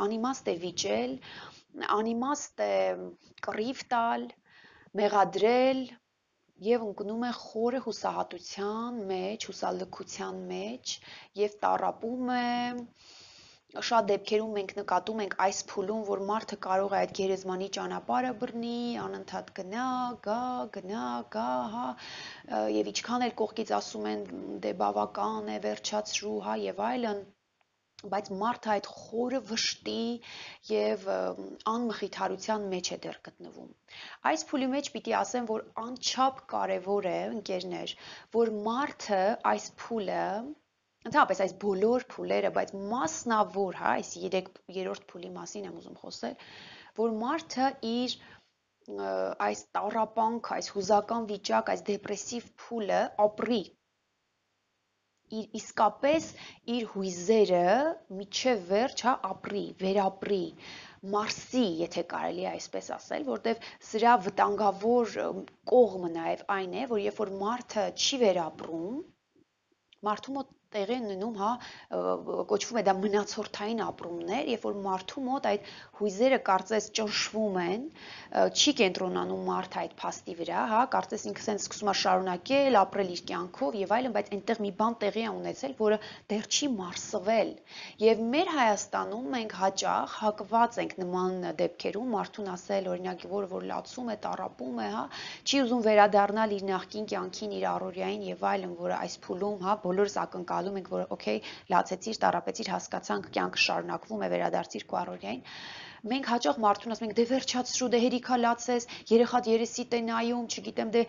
անիմաստ է վիճել, անիմաստ է կռիվ տալ, մեղադրել եւ ընկնում է խորը հուսահատության մեջ, հուսալքության մեջ եւ տառապում է շատ դեպքերում մենք նկատում ենք այս փուլում, որ մարդը կարող է այդ գերեզմանի ճանապարհը բռնի, անընդհատ գնա, գա, հա, եւ ինչքան էլ կողքից ասում են դե բավական է, վերջացրու, հա, եւ այլն, բայց մարդը այդ խորը վշտի եւ անմխիթարության մեջ է դեռ գտնվում։ Այս փուլի մեջ պիտի ասեմ, որ անչափ կարևոր է, ընկերներ, որ մարդը այս փուլը ընդհանրապես այս բոլոր փուլերը, բայց մասնավոր, հա, այս երրորդ փուլի մասին եմ ուզում խոսել, որ մարդը իր այս տառապանք, այս հուզական վիճակ, այս դեպրեսիվ փուլը ապրի, իսկապես իր հույզերը միջև վերջ, հա, ապրի, վերապրի, մարսի, եթե կարելի է այսպես ասել, որտեվ սրա վտանգավոր կողմը նաև այն է, որ երբ որ մարդը չի վերապրում, մարդու մոտ տեղի են ունենում, հա, կոչվում է դա մնացորդային ապրումներ, երբ որ մարդու մոտ այդ հույզերը կարծես ճնշվում են, չի կենտրոնանում մարդը այդ փաստի վրա, հա, կարծես ինքը սենց սկսում է շարունակել, ապրել իր կյանքով եւ այլն, բայց այնտեղ մի բան տեղի է ունեցել, որը դեռ չի մարսվել։ Եվ մեր Հայաստանում մենք հաճախ հակված ենք նման դեպքերում, մարդուն ասել, օրինակ, որ լացում է, տառապում է, հա, չի ուզում վերադառնալ իր նախկին կյանքին, իր առօրյային եւ այլն, որը այս փուլում, հա, բոլորս ակնկալում ենք, որ օքեյ, լացեցիր, տառապեցիր, հասկացանք, կյանքը շարունակվում է, վերադարձիր քո առօրյային։ Մենք հաճախ մարդուն ասում ենք, դե վերջացրու, դե հերիքա լացես, երեխադ երեսիդ է նայում, չգիտեմ, դե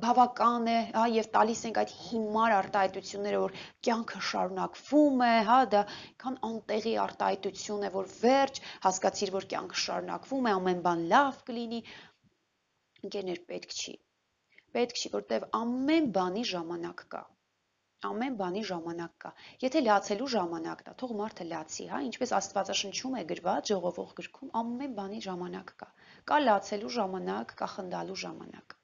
բավական է, հա, եւ տալիս ենք այդ հիմար արտահայտությունները, որ կյանքը շարունակվում է, հա, դա քան անտեղի արտահայտություն է, որ վերջ, հասկացիր, որ կյանքը շարունակվում է, ամեն բան լավ կլինի։ Ընկերներ, պետք չի, որտեվ ամեն բանի ժամանակ կա։ Ամեն բանի ժամանակ կա։ Եթե լացելու ժամանակն է, թող մարդը լացի, հա, ինչպես Աստվածաշնչում է գրված, Ժողովող գրքում, ամեն բանի ժամանակ կա։ Կա լացելու ժամանակ, կա խնդալու ժամանակ։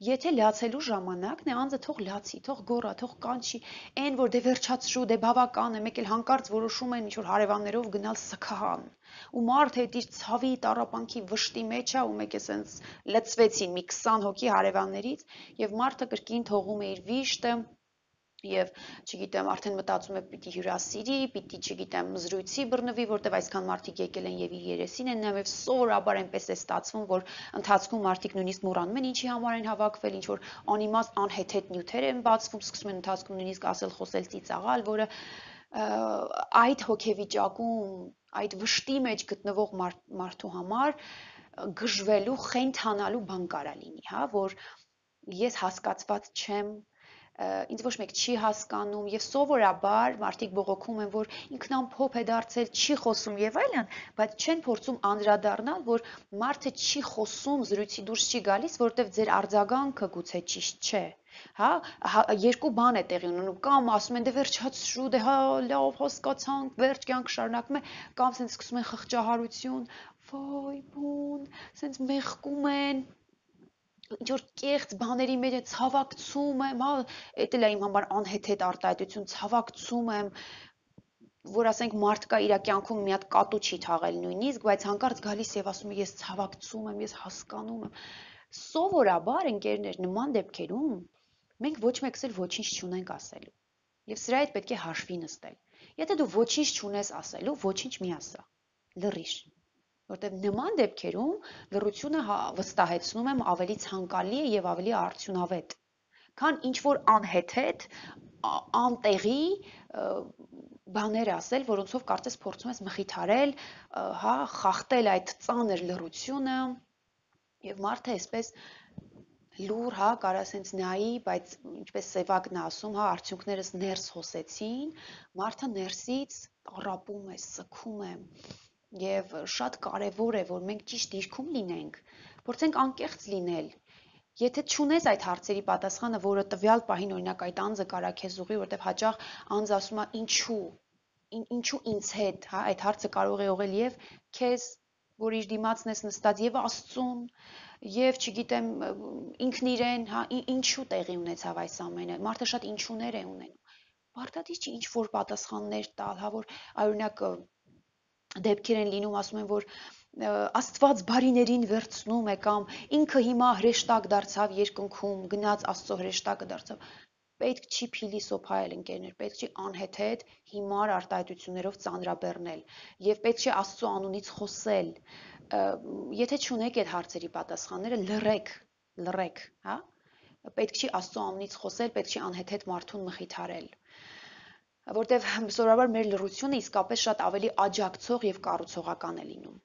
Եթե լացելու ժամանակն է, անձը թող լացի, թող գոռա, թող կանչի, այն որ դե վերջացրու, դե բավական է, մեկ էլ հանկարծ որոշում են ինչ-որ հարևաններով գնալ սքահան։ Ու մարդը այդ իր ցավի, տառապանքի վշտի մեջ է, ու մեկ է սենց լծվեցին մի 20 հոգի հարևաններից, եւ մարդը կրկին թողում է իր վիշտը, եւ չգիտեմ, արդեն մտածում է պիտի հյուրասիրի, պիտի, չգիտեմ, զրույցի բռնվի, որտեվ այսքան մարդիկ եկել են եւ իր երեսին են նայում, եւ սովորաբար այնպես է ստացվում, որ ընթացքում մարդիկ նույնիսկ մոռանում են ինչի համար են հավաքվել, ինչ որ անիմաստ անհեթեթ նյութեր են բացվում, սկսում են ընթացքում նույնիսկ ասել, խոսել, ծիծաղալ, որը այդ հոգեվիճակում, այդ վշտի մեջ գտնվող մարդու համար գժվելու, խենթանալու բան կարա լինի, հա, որ ես հասկացված չեմ, ինձ ոչ մեկ չի հասկանում եւ սովորաբար մարդիկ բողոքում են, որ ինքնամփոփ է դարձել, չի խոսում եւ այլն, բայց չեն փորձում անդրադառնալ, որ մարդը չի խոսում, զրույցի դուրս չի գալիս, որտեվ ձեր արձագանքը գուցե ճիշտ չէ։ Հա, երկու բան է տեղի ունենում, կամ ասում են դե վերջացրու, դե հա լավ հասկացանք, վերջ կյանք շարունակում է, կամ սենց սկսում են խղճահարություն, վայ բուն, սենց մեղքում են, ինչ որ կեղծ բաների մեջ ցավակցում եմ, հա, էդ էլ է իմ համար անհեթեթ արտահայտություն, ցավակցում եմ, որ ասենք մարդ կա իր կյանքում մի հատ կատու չի թաղել նույնիսկ, բայց հանկարծ գալիս եւ ասում է ես ցավակցում եմ, ես հասկանում եմ։ Սովորաբար ընկերներ նման դեպքերում մենք ոչ մեկս էլ ոչինչ չունենք ասելու։ Եվ սրա հետ պետք է հաշվի նստել։ Եթե դու ոչինչ չունես ասելու, ոչինչ մի ասա։ Լռիր։ Որտեվ նման դեպքերում լռությունը վստահեցնում եմ ավելի ցանկալի է եւ ավելի արդյունավետ, քան ինչ որ անհեթեթ, անտեղի բաներ ասել, որոնցով կարծես փորձում ես մխիթարել, հա, խախտել այդ ծանր լռությունը եւ մարդը այսպես լուր, հա, կարա սենց նայի, բայց ինչպես Սևակն է ասում, հա, արդյունքներս ներս հոսեցին, մարդը ներսից տառապում է, սգում է։ Եվ շատ կարևոր է, որ մենք ճիշտ դիրքում լինենք, փորձենք անկեղծ լինել։ Եթե չունես այդ հարցերի պատասխանը, որը տվյալ պահին օրինակ այդ անձը կարա քեզ ուղղի, որտեվ հաճախ անձը ասում է ինչու ինձ հետ, հա, այդ հարցը կարող է ողել եւ քեզ, որ իր դիմացն ես նստած, եւ Աստծուն, եւ չգիտեմ, ինքն իրեն, հա, ինչու տեղի ունեցավ այս ամենը։ Մարդը շատ ինչուներ է ունենում։ Պարտադիր չի ինչ որ պատասխաններ տալ, հա, որ օրինակ դեպքեր են լինում, ասում են, որ Աստված բարիներին վերցնում է կամ ինքը հիմա հրեշտակ դարձավ երկնքում, գնաց Աստծո հրեշտակը դարձավ։ Պետք չի փիլիսոփայել, ընկերներ, պետք չի անհեթեթ հիմար արտահայտություններով ծանրաբեռնել եւ պետք չի Աստծո անունից խոսել։ Եթե չունեք այդ հարցերի պատասխանները, լռեք, հա։ Պետք չի Աստծո անունից խոսել, պետք չի անհեթեթ մարդուն մխիթարել, որտեվ սովորաբար մեր լռությունը իսկապես շատ ավելի աջակցող եւ կառուցողական է լինում։